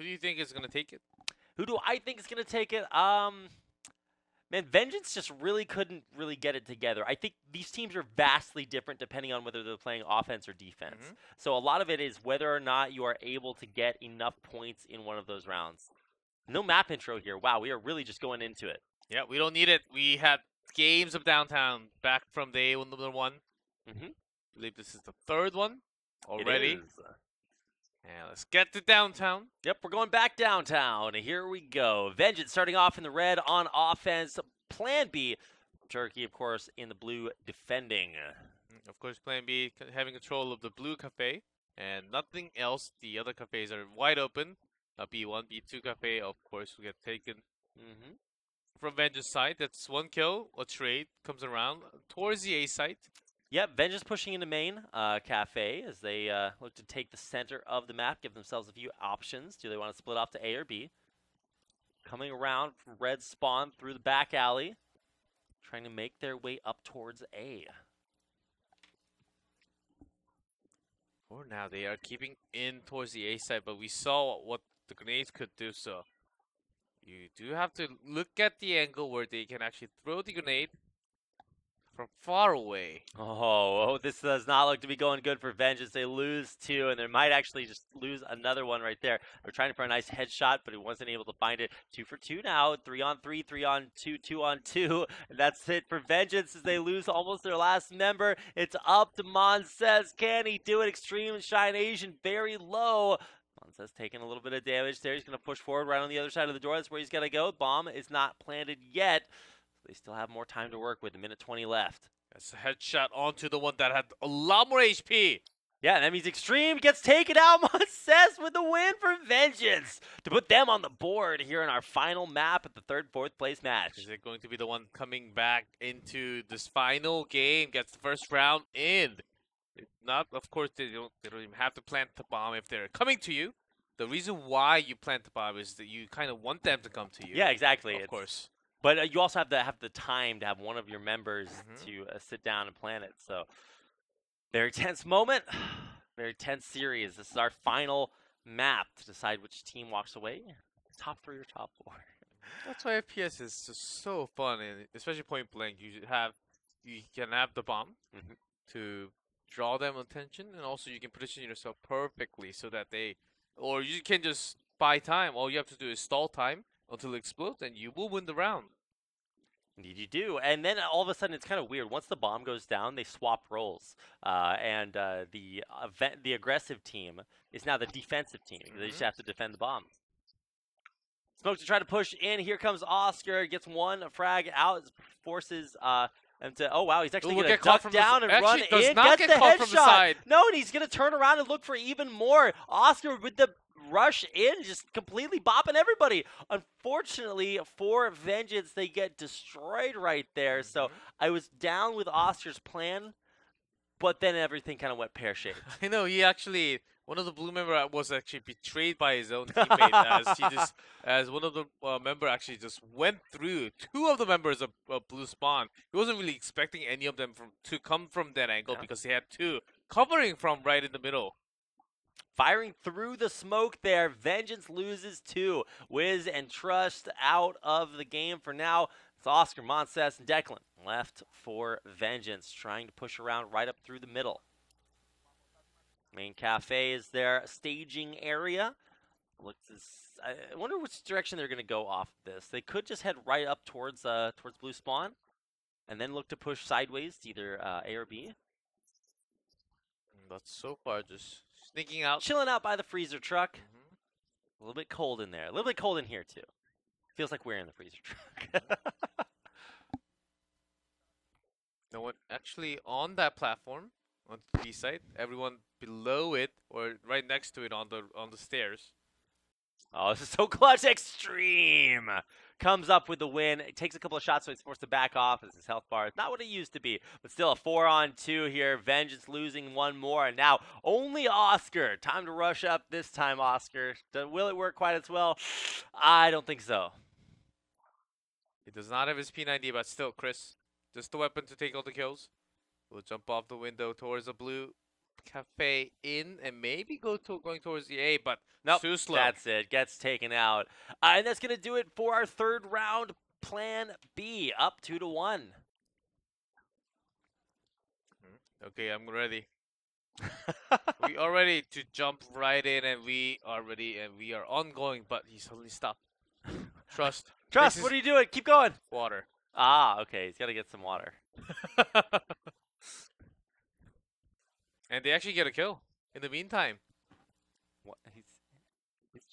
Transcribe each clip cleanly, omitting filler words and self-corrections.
Who do you think is going to take it? Who do I think is going to take it? Man, Vengeance just really couldn't really get it together. I think these teams are vastly different depending on whether they're playing offense or defense. So a lot of it is whether or not you are able to get enough points in one of those rounds. No map intro here. Wow, we are really just going into it. Yeah, we don't need it. We had games of Downtown back from day number 1. I believe this is the 3rd one already. It is. And let's get to Downtown. Yep, we're going back downtown. Here we go. Vengeance starting off in the red on offense. Plan B. Turkey, of course, in the blue defending. Of course, Plan B having control of the blue cafe and nothing else. The other cafes are wide open. B1, B2 cafe, of course, will get taken from Vengeance side. That's 1 kill. A trade comes around towards the A site. Yep, Vengeance pushing into main cafe as they look to take the center of the map, give themselves a few options. Do they want to split off to A or B? Coming around from red spawn through the back alley, trying to make their way up towards A. For now, they are keeping in towards the A side, but we saw what the grenades could do, so you do have to look at the angle where they can actually throw the grenade from far away. Oh, this does not look to be going good for Vengeance. They lose 2, and they might actually just lose another one right there. They're trying for a nice headshot, but he wasn't able to find it. 2 for 2 now. 3 on 3, 3 on 2, 2 on 2. And that's it for Vengeance as they lose almost their last member. It's up to Monses. Can he do it? Extreme Shine Asian very low. Monses taking a little bit of damage there. He's going to push forward right on the other side of the door. That's where he's going to go. Bomb is not planted yet. They still have more time to work with. 1:20 left. That's a headshot onto the one that had a lot more HP. Yeah, that means Extreme gets taken out. Monses with the win for Vengeance to put them on the board here in our final map at the 3rd, 4th place match. Is it going to be the one coming back into this final game? Gets the first round in. If not, of course, they don't even have to plant the bomb if they're coming to you. The reason why you plant the bomb is that you kind of want them to come to you. Yeah, exactly. Of course. But you also have to have the time to have one of your members to sit down and plan it. So, very tense moment, very tense series. This is our final map to decide which team walks away. Top 3 or top 4. That's why FPS is just so fun, and especially point blank. You can have the bomb to draw them attention, and also you can position yourself perfectly so that or you can just buy time. All you have to do is stall time until it explodes, and you will win the round. Indeed you do. And then all of a sudden, it's kind of weird. Once the bomb goes down, they swap roles. And the aggressive team is now the defensive team. They just have to defend the bomb. Smoke to try to push in. Here comes Oscar. Gets one frag out. Forces him to... Oh, wow. He's actually going to duck down and run in. Gets the headshot. No, and he's going to turn around and look for even more. Oscar with the rush in, just completely bopping everybody. Unfortunately for Vengeance, they get destroyed right there. So I was down with Oscar's plan, but then everything kind of went pear-shaped. I know, one of the blue member was actually betrayed by his own teammate as one of the member actually just went through 2 of the members of blue spawn. He wasn't really expecting any of them to come from that angle because he had 2 covering from right in the middle. Firing through the smoke there. Vengeance loses 2. Wiz and Trust out of the game for now. It's Oscar, Monses, and Declan left for Vengeance, trying to push around right up through the middle. Main cafe is their staging area. I wonder which direction they're going to go off this. They could just head right up towards blue spawn, and then look to push sideways to either A or B. But so far, just sneaking out. Chilling out by the freezer truck. A little bit cold in there. A little bit cold in here, too. Feels like we're in the freezer truck. No one actually on that platform, on the B side. Everyone below it or right next to it on the stairs. Oh, this is so clutch. Extreme comes up with the win. It takes a couple of shots, so he's forced to back off as his health bar is not what it used to be. But still a 4-on-2 here. Vengeance losing one more. And now only Oscar. Time to rush up this time, Oscar. Will it work quite as well? I don't think so. He does not have his P90, but still, Chris, just the weapon to take all the kills. Will jump off the window towards the blue cafe in and maybe going towards the A, but Nope, too slow. that's it. Gets taken out. And that's going to do it for our third round. Plan B, up 2-1. Okay, I'm ready. We are ready to jump right in, and we are ready, and we are ongoing, but he suddenly stopped. Trust. Trust, what are you doing? Keep going. Water. Ah, okay. He's got to get some water. And they actually get a kill in the meantime. What? He's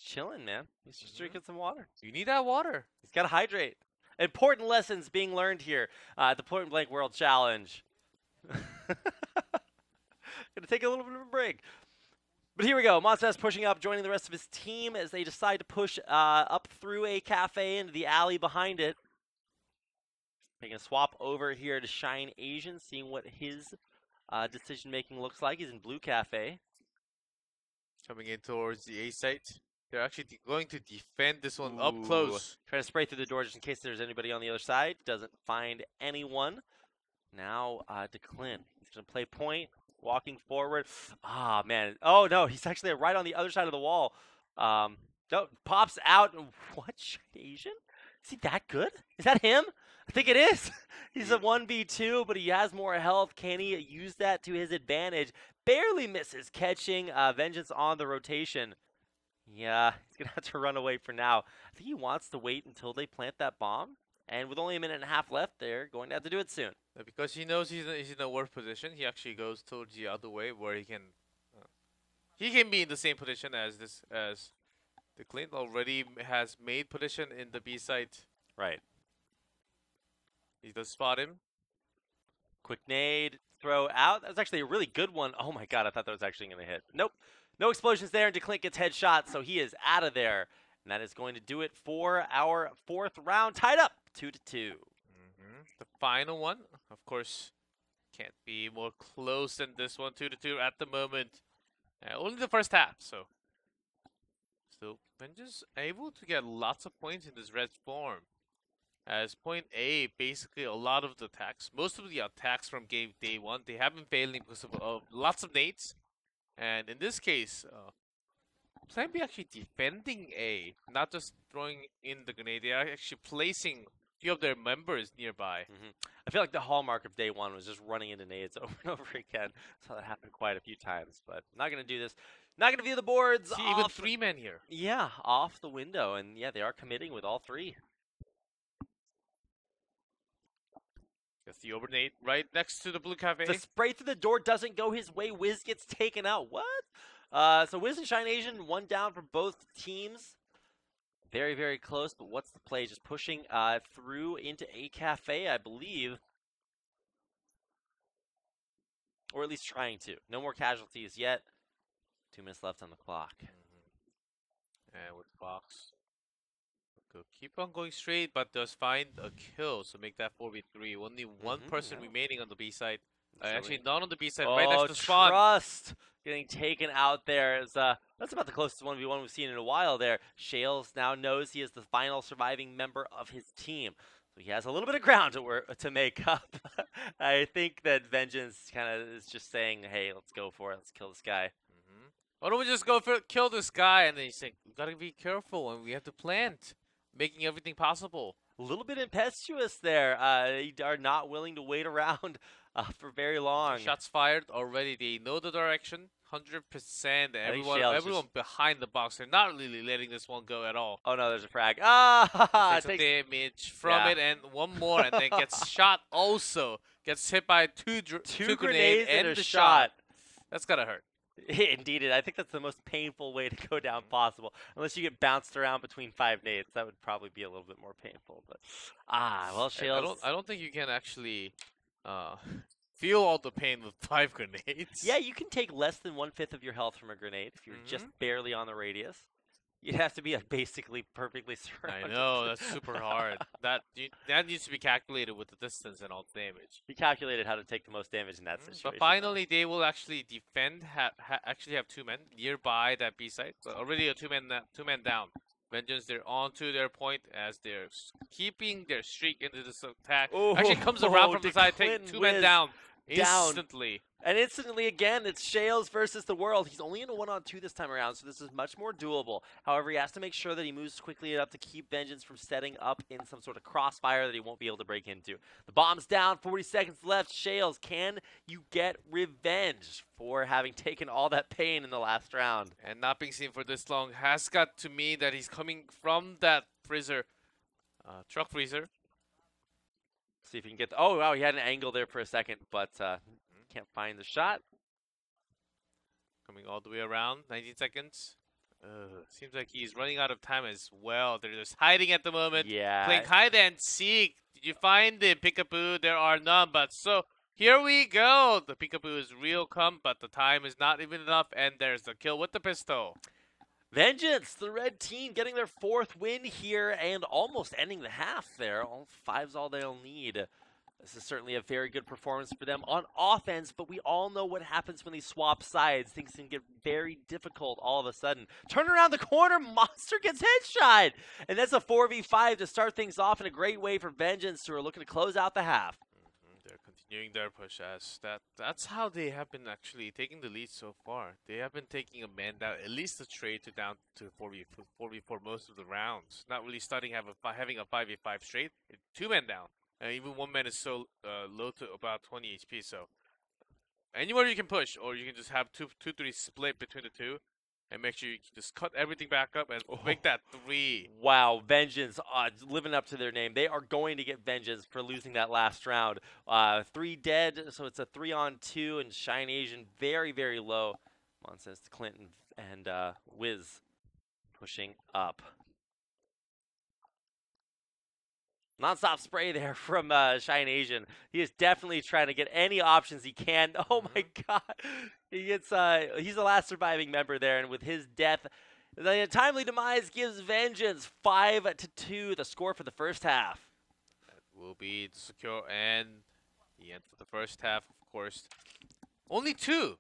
chilling, man. He's just drinking some water. You need that water. He's got to hydrate. Important lessons being learned here at the Point Blank World Challenge. Gonna take a little bit of a break. But here we go. Monstaz pushing up, joining the rest of his team as they decide to push up through a cafe into the alley behind it. Making a swap over here to Shine Asian, seeing what his decision-making looks like. He's in Blue Cafe. Coming in towards the A site. They're actually going to defend this one up close. Trying to spray through the door just in case there's anybody on the other side. Doesn't find anyone. Now to Clint. He's going to play point. Walking forward. Ah, man. Oh, no. He's actually right on the other side of the wall. No, pops out. What? Asian? Is he that good? Is that him? I think it is. He's a 1v2, but he has more health. Can he use that to his advantage? Barely misses catching Vengeance on the rotation. Yeah, he's going to have to run away for now. I think he wants to wait until they plant that bomb. And with only a minute and a half left, they're going to have to do it soon. Because he knows he's in a worse position, he actually goes towards the other way where he can be in the same position as the Clint already has made position in the B site. Right. He does spot him. Quick nade, throw out. That was actually a really good one. Oh my god, I thought that was actually going to hit. Nope. No explosions there, and DeClint gets headshot, so he is out of there. And that is going to do it for our fourth round. Tied up 2-2. The final one, of course, can't be more close than this one. 2-2 at the moment. Only the first half, so still Vengeance able to get lots of points in this red form. As point A, basically a lot of the attacks, most of the attacks from game day one, they have been failing because of lots of nades. And in this case, Plan B actually defending A, not just throwing in the grenade. They are actually placing a few of their members nearby. I feel like the hallmark of day one was just running into nades over and over again. So that happened quite a few times. But I'm not going to do this. Not going to view the boards. See, even 3 men here. Yeah, off the window. And yeah, they are committing with all 3. That's the overnade right next to the Blue Cafe. The spray through the door doesn't go his way. Wiz gets taken out. What? So Wiz and Shine Asian, 1 down for both teams. Very, very close, but what's the play? Just pushing through into a cafe, I believe. Or at least trying to. No more casualties yet. 2 minutes left on the clock. And with Fox. Keep on going straight, but does find a kill, so make that 4v3. Only one person remaining on the B side. Actually, not on the B side, right next to spawn. Trust getting taken out there. That's about the closest 1v1 we've seen in a while there. Shales now knows he is the final surviving member of his team. So he has a little bit of ground to make up. I think that Vengeance kind of is just saying, hey, let's go for it. Let's kill this guy. Why don't we just go for kill this guy? And then he's saying, we gotta be careful and we have to plant, making everything possible. A little bit impetuous there. They are not willing to wait around for very long. Shots fired already. They know the direction. 100%. Everyone behind the box. They're not really letting this one go at all. Oh no, there's a frag. Ah! Takes damage from it, and one more, and then gets shot also. Gets hit by two grenades and the shot. That's gotta hurt. Indeed, I think that's the most painful way to go down possible. Unless you get bounced around between 5 nades, that would probably be a little bit more painful. But well, Shales. I don't think you can actually feel all the pain with 5 grenades. Yeah, you can take less than 1/5 of your health from a grenade if you're just barely on the radius. You'd have to be basically perfectly surrounded. I know, that's super hard. That needs to be calculated with the distance and all the damage. He calculated how to take the most damage in that situation. But finally, they will actually defend. Actually have 2 men nearby that B site. So already a 2 men down. Vengeance, they're onto their point as they're keeping their streak into this attack. Actually comes around from the side, take 2 men down. down. Instantly. And instantly again, it's Shales versus the world. He's only in a 1-on-2 this time around, so this is much more doable. However, he has to make sure that he moves quickly enough to keep Vengeance from setting up in some sort of crossfire that he won't be able to break into. The bomb's down, 40 seconds left. Shales, can you get revenge for having taken all that pain in the last round? And not being seen for this long has got to mean that he's coming from that freezer, truck freezer. See if he can get oh, wow, he had an angle there for a second, but can't find the shot. Coming all the way around, 19 seconds. Seems like he's running out of time as well. They're just hiding at the moment. Yeah. Playing hide and seek. Did you find the peekaboo? There are none, but so here we go. The peekaboo is real come, but the time is not even enough, and there's the kill with the pistol. Vengeance, the red team getting their 4th win here and almost ending the half there. All 5's all they'll need. This is certainly a very good performance for them on offense, but we all know what happens when they swap sides. Things can get very difficult all of a sudden. Turn around the corner, Monster gets headshot! And that's a 4v5 to start things off in a great way for Vengeance, who are looking to close out the half. They're continuing their push as that's how they have been actually taking the lead so far. They have been taking a man down, at least a trade to down to 4v4 most of the rounds. Not really starting having a 5v5 straight. 2 men down. And even 1 man is so low to about 20 HP. So anywhere you can push, or you can just have 2-3 split between the two, and make sure you just cut everything back up and make that 3. Wow, Vengeance living up to their name. They are going to get Vengeance for losing that last round. 3 dead, so it's a 3-on-2, and Shine Asian very, very low. Nonsense to Clinton and Wiz pushing up. Non-stop spray there from Shine Asian. He is definitely trying to get any options he can. Oh my god. He gets he's the last surviving member there, and with his death, the timely demise gives Vengeance 5-2, the score for the first half. That will be secure, and the end for the first half, of course. Only 2.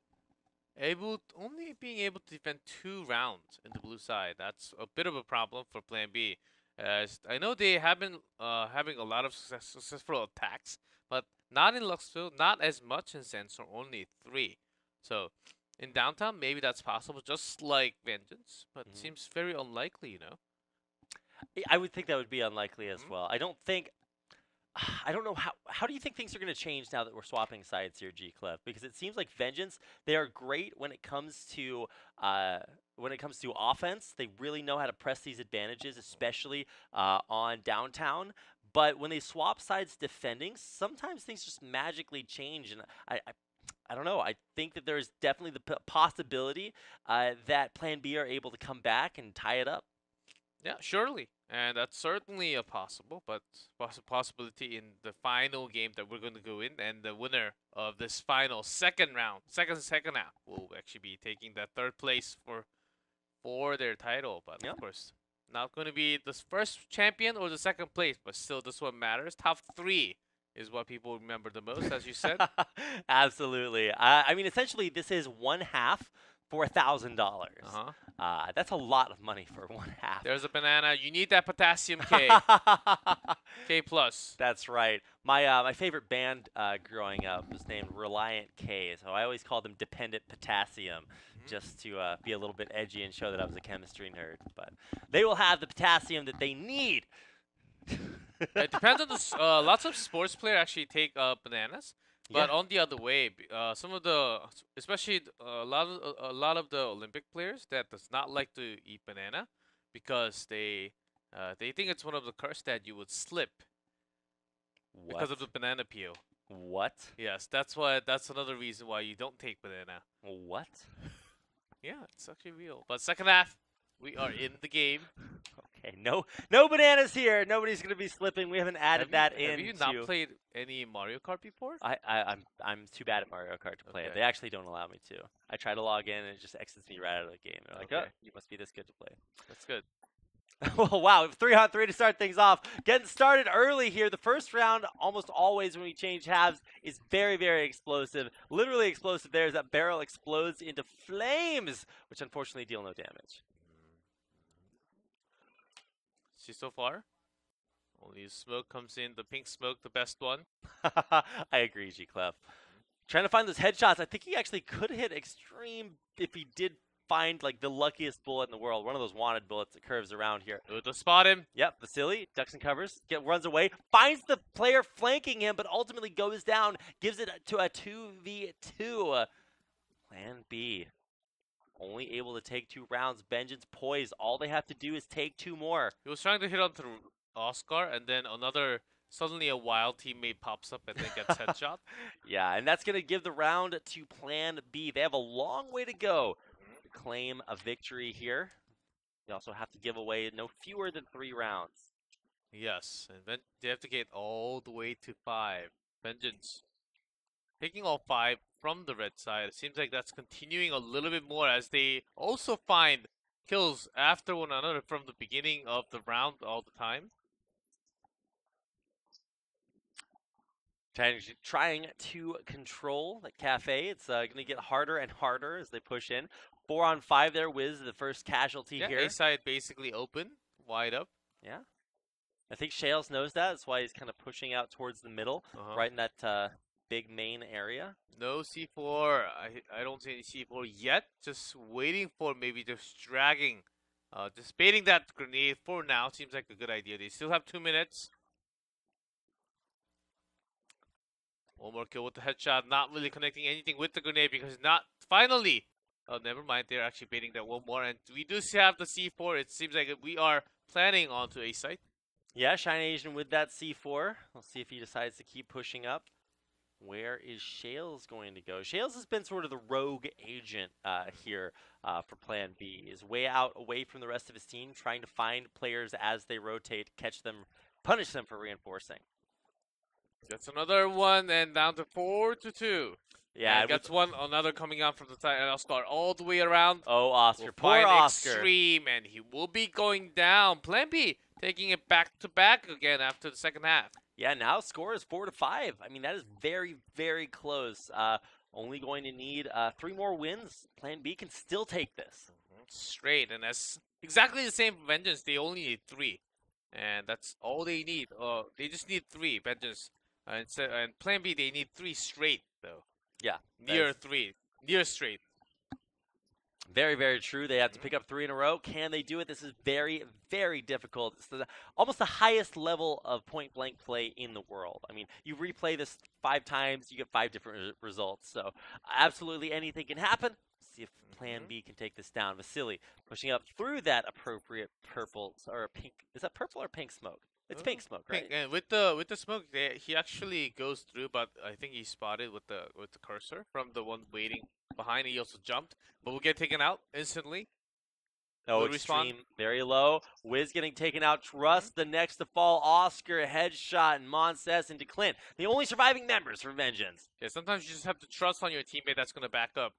Only being able to defend 2 rounds in the blue side. That's a bit of a problem for Plan B. As I know they have been having a lot of successful attacks, but not in Luxville, not as much in Sensor, only 3. So in downtown, maybe that's possible, just like Vengeance, but it seems very unlikely, you know? I would think that would be unlikely as well. I don't know how do you think things are going to change now that we're swapping sides here, G-Clef? Because it seems like Vengeance, they are great when it comes to offense. They really know how to press these advantages, especially on downtown. But when they swap sides defending, sometimes things just magically change, and I don't know. I think that there's definitely the possibility that Plan B are able to come back and tie it up. Yeah, surely. And that's certainly a possibility in the final game that we're going to go in. And the winner of this final second half, will actually be taking that 3rd place for their title. But of course, not going to be the first champion or the 2nd place, but still this one matters. Top 3 is what people remember the most, as you said. Absolutely. I mean, essentially, this is 1/2 for $1,000. That's a lot of money for 1/2. There's a banana. You need that potassium K. K plus. That's right. My favorite band growing up was named Reliant K, so I always called them Dependent Potassium, just to be a little bit edgy and show that I was a chemistry nerd. But they will have the potassium that they need. It depends on the lots of sports players actually take bananas. But on the other way, some of the, especially a lot of the Olympic players that does not like to eat banana, because they think it's one of the curse that you would slip because of the banana peel. What? Yes, that's another reason why you don't take banana. What? Yeah, it's actually real. But second half, we are in the game. Okay, no bananas here. Nobody's gonna be slipping. We haven't added that in. Have you not played any Mario Kart before? I'm too bad at Mario Kart to play it. They actually don't allow me to. I try to log in and it just exits me right out of the game. They're like, oh, you must be this good to play. That's good. Well, wow, 3-on-3 to start things off. Getting started early here. The first round, almost always when we change halves, is very, very explosive. Literally explosive there as that barrel explodes into flames, which unfortunately deal no damage. See so far? Only smoke comes in. The pink smoke, the best one. I agree, G-Clef. Trying to find those headshots. I think he actually could hit extreme if he did find like the luckiest bullet in the world. One of those wanted bullets that curves around here. To spot him. Yep, Vasily ducks and covers, runs away, finds the player flanking him, but ultimately goes down, gives it to a 2v2. Plan B. Only able to take 2 rounds. Vengeance poised. All they have to do is take 2 more. He was trying to hit onto Oscar, and then suddenly a wild teammate pops up and then gets headshot. Yeah, and that's going to give the round to Plan B. They have a long way to go to claim a victory here. They also have to give away no fewer than 3 rounds. Yes, and then they have to get all the way to 5. Vengeance taking all 5 from the red side. It seems like that's continuing a little bit more as they also find kills after one another from the beginning of the round all the time. Trying to control the cafe. It's going to get harder and harder as they push in. 4 on 5 there. Wiz, the first casualty here. A side basically open, wide up. Yeah. I think Shales knows that. That's why he's kind of pushing out towards the middle, right in that big main area. No C4. I don't see any C4 yet. Just waiting for maybe just dragging, just baiting that grenade for now. Seems like a good idea. They still have 2 minutes. One more kill with the headshot. Not really connecting anything with the grenade because finally. Oh, never mind. They're actually baiting that one more. And we do have the C4. It seems like we are planning onto a site. Yeah, Shine Asian with that C4. We'll see if he decides to keep pushing up. Where is Shales going to go? Shales has been sort of the rogue agent here for Plan B. He's way out, away from the rest of his team, trying to find players as they rotate, catch them, punish them for reinforcing. That's another one, and down to 4-2. Yeah, that's another coming out from the side, and Oscar all the way around. Oh, Oscar, will poor Oscar. Extreme, and he will be going down. Plan B taking it back to back again after the second half. Yeah, now score is 4-5. I mean, that is very, very close. Only going to need 3 more wins. Plan B can still take this. Straight, and that's exactly the same for Vengeance. They only need 3, and that's all they need. They just need 3, Vengeance. And Plan B, they need 3 straight, though. Yeah. Near straight. Very, very true. They have to pick up 3 in a row. Can they do it? This is very, very difficult. It's almost the highest level of point-blank play in the world. I mean, you replay this 5 times, you get 5 different results. So absolutely anything can happen. See if Plan B can take this down. Vasily pushing up through that appropriate purple or pink. Is that purple or pink smoke? It's pink smoke, right? Pink. And with the smoke, he actually goes through, but I think he spotted with the cursor from the one waiting behind. He also jumped, but will get taken out instantly. Oh, extreme, very low. Wiz getting taken out. Trust the next to fall. Oscar, headshot, and Monses into Clint. The only surviving members for Vengeance. Yeah, sometimes you just have to trust on your teammate that's going to back up.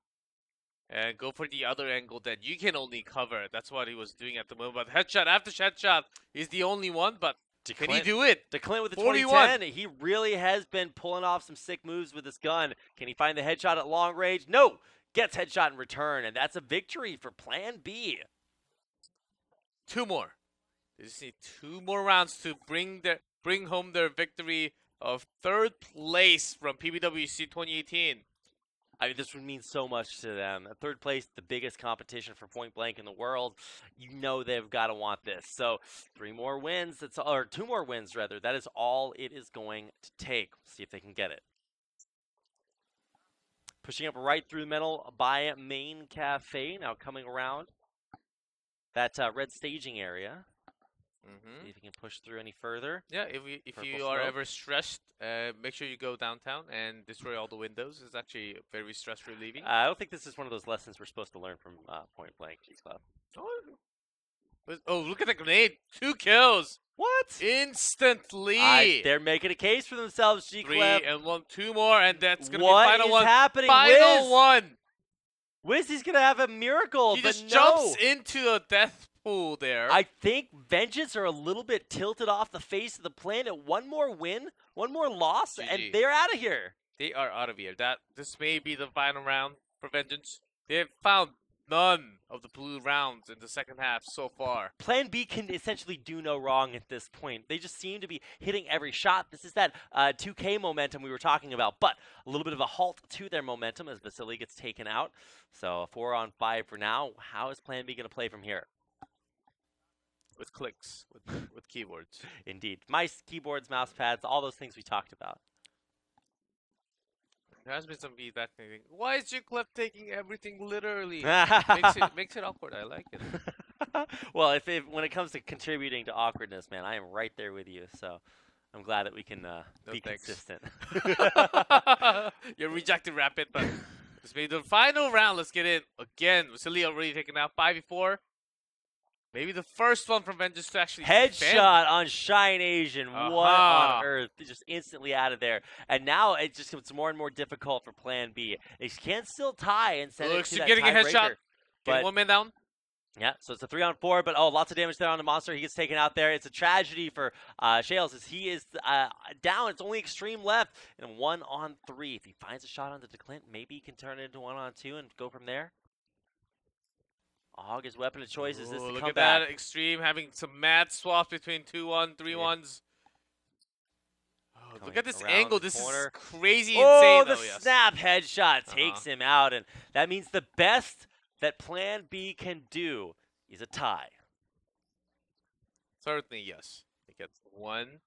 And go for the other angle that you can only cover. That's what he was doing at the moment. But headshot after headshot is the only one, but can he do it? To Clint with the 41. 2010, he really has been pulling off some sick moves with this gun. Can he find the headshot at long range? No! Gets headshot in return, and that's a victory for Plan B. 2 more. They just need 2 more rounds to bring home their victory of 3rd place from PBWC 2018. I mean, this would mean so much to them. 3rd place, the biggest competition for point blank in the world. You know they've got to want this. So 3 more wins, or 2 more wins rather. That is all it is going to take. See if they can get it. Pushing up right through the middle by Main Cafe. Now coming around that red staging area. See if you can push through any further. Yeah, if you are ever stressed, make sure you go downtown and destroy all the windows. It's actually very stress relieving. I don't think this is one of those lessons we're supposed to learn from Point Blank G Club. Oh, look at the grenade! 2 kills! What? Instantly! They're making a case for themselves, G Club. 3 and 2 more, and that's gonna be what final is one. Happening? Final Wiz? one! Wiz is gonna have a miracle, He but just no. jumps into a death pool there. I think Vengeance are a little bit tilted off the face of the planet. 1 more win, 1 more loss, GG. and they're out of here. They are out of here. This may be the final round for Vengeance. They have found none of the blue rounds in the second half so far. Plan B can essentially do no wrong at this point. They just seem to be hitting every shot. This is that 2K momentum we were talking about, but a little bit of a halt to their momentum as Vasily gets taken out. So 4-on-5 for now. How is Plan B going to play from here? With clicks, with keyboards. Indeed. Mice, keyboards, mouse pads, all those things we talked about. There has been some feedback thinking, why is Clef taking everything literally? makes it awkward. I like it. Well, if when it comes to contributing to awkwardness, man, I am right there with you. So I'm glad that we can be consistent. You're rejected rapid, but let's make the final round. Let's get in again. Vasily already taken out 5v4. Maybe the first one from Vengeance to actually headshot on Shine Asian. What on earth? Just instantly out of there. And now it just gets more and more difficult for Plan B. They can still tie and send it to that getting a headshot. Getting one man down. Yeah, so it's a 3-on-4, but lots of damage there on the monster. He gets taken out there. It's a tragedy for Shales as he is down. It's only extreme left and 1-on-3. If he finds a shot on the DeClint, maybe he can turn it into 1-on-2 and go from there. Og, his weapon of choice is this to look come at back. that extreme, having some mad swaps between 2-1, 3-1s. Oh, look at this angle. This is crazy insane. The snap headshot takes him out, and that means the best that Plan B can do is a tie. Certainly, yes. He gets one.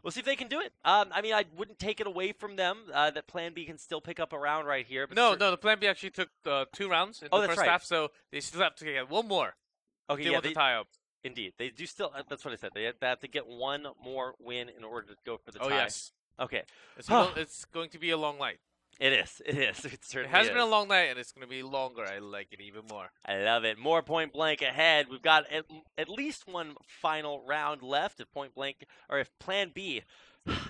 We'll see if they can do it. I mean, I wouldn't take it away from them that Plan B can still pick up a round right here. But no, the Plan B actually took 2 rounds in the first half, so they still have to get one more. Okay, they want to tie up. Indeed, they do still. That's what I said. They have to get one more win in order to go for the tie. Oh yes. Okay. It's going to be a long night. It is. It certainly has been a long night, and it's going to be longer. I like it even more. I love it. More Point Blank ahead. We've got at least one final round left if Point Blank, or if Plan B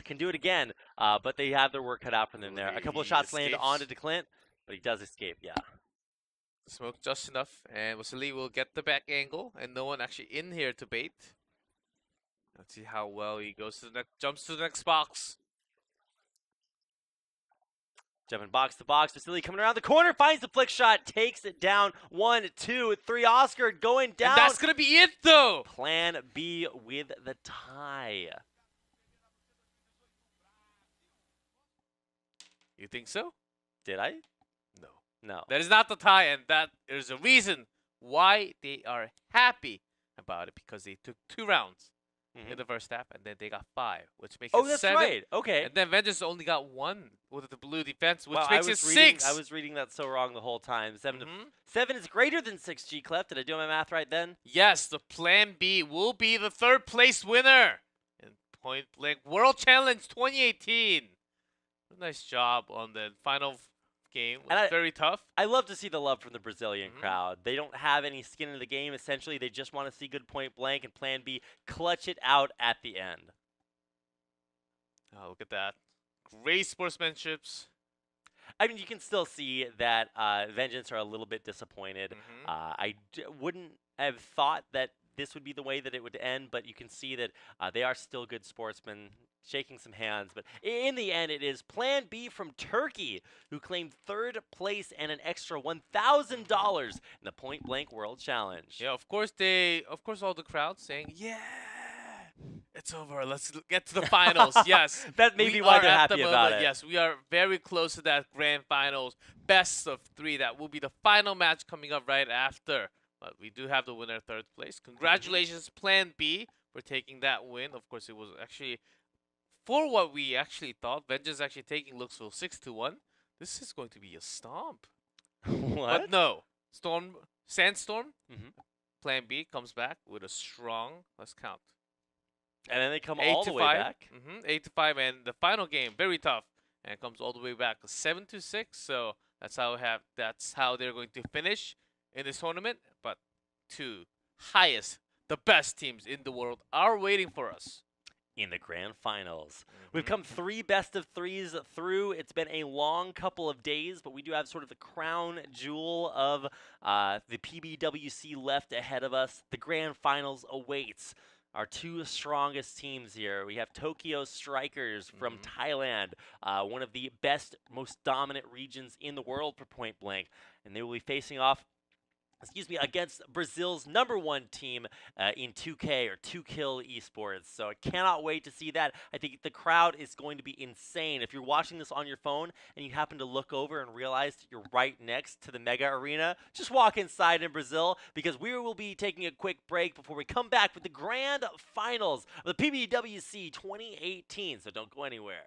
can do it again. But they have their work cut out for them there. A couple of shots landed onto DeClint, but he does escape, yeah. Smoke just enough, and Vasily will get the back angle, and no one actually in here to bait. Let's see how well he goes to the next, jumps to the next box. Jumping box to box. Vasily coming around the corner, finds the flick shot, takes it down. 1, 2, 3. Oscar going down. And that's going to be it, though. Plan B with the tie. You think so? Did I? No. No. That is not the tie, and that there's a reason why they are happy about it, because they took 2 rounds in the first half, and then they got 5, which makes it 7. That's right. Okay. And then Vengeance only got 1 with the blue defense, which wow, makes it 6. I was reading that so wrong the whole time. 7 is greater than 6G Clef. Did I do my math right then? Yes, the Plan B will be the 3rd place winner in Point Blank World Challenge 2018. Nice job on the final game. It was very tough. I love to see the love from the Brazilian crowd. They don't have any skin in the game. Essentially, they just want to see good Point Blank and Plan B clutch it out at the end. Oh, look at that. Great sportsmanships. I mean, you can still see that Vengeance are a little bit disappointed. I wouldn't have thought that this would be the way that it would end, but you can see that they are still good sportsmen, shaking some hands. But in the end, it is Plan B from Turkey who claimed 3rd place and an extra $1,000 in the Point Blank World Challenge. Yeah, of course all the crowd saying, yeah, it's over. Let's get to the finals. Yes. That may be why they're happy about it. Yes, we are very close to that grand finals. Best of 3. That will be the final match coming up right after. But we do have the winner 3rd place. Congratulations, Plan B, for taking that win. Of course, it was actually, for what we actually thought, Vengeance actually taking Luxville 6-1. This is going to be a stomp. What? But no. Sandstorm, Plan B comes back with a strong, let's count. And then they come all the way back. 8-5, and the final game, very tough. And it comes all the way back 7-6. So that's how they're going to finish in this tournament. But 2 highest, the best teams in the world are waiting for us in the grand finals. We've come 3 best of 3s through. It's been a long couple of days, but we do have sort of the crown jewel of the PBWC left ahead of us. The grand finals awaits. our two strongest teams here. We have Tokyo Strikers from Thailand, one of the best, most dominant regions in the world for point blank, and they will be facing off against Brazil's #1 team in 2K or 2Kill Esports. So I cannot wait to see that. I think the crowd is going to be insane. If you're watching this on your phone and you happen to look over and realize that you're right next to the Mega Arena, just walk inside in Brazil, because we will be taking a quick break before we come back with the grand finals of the PBWC 2018. So don't go anywhere.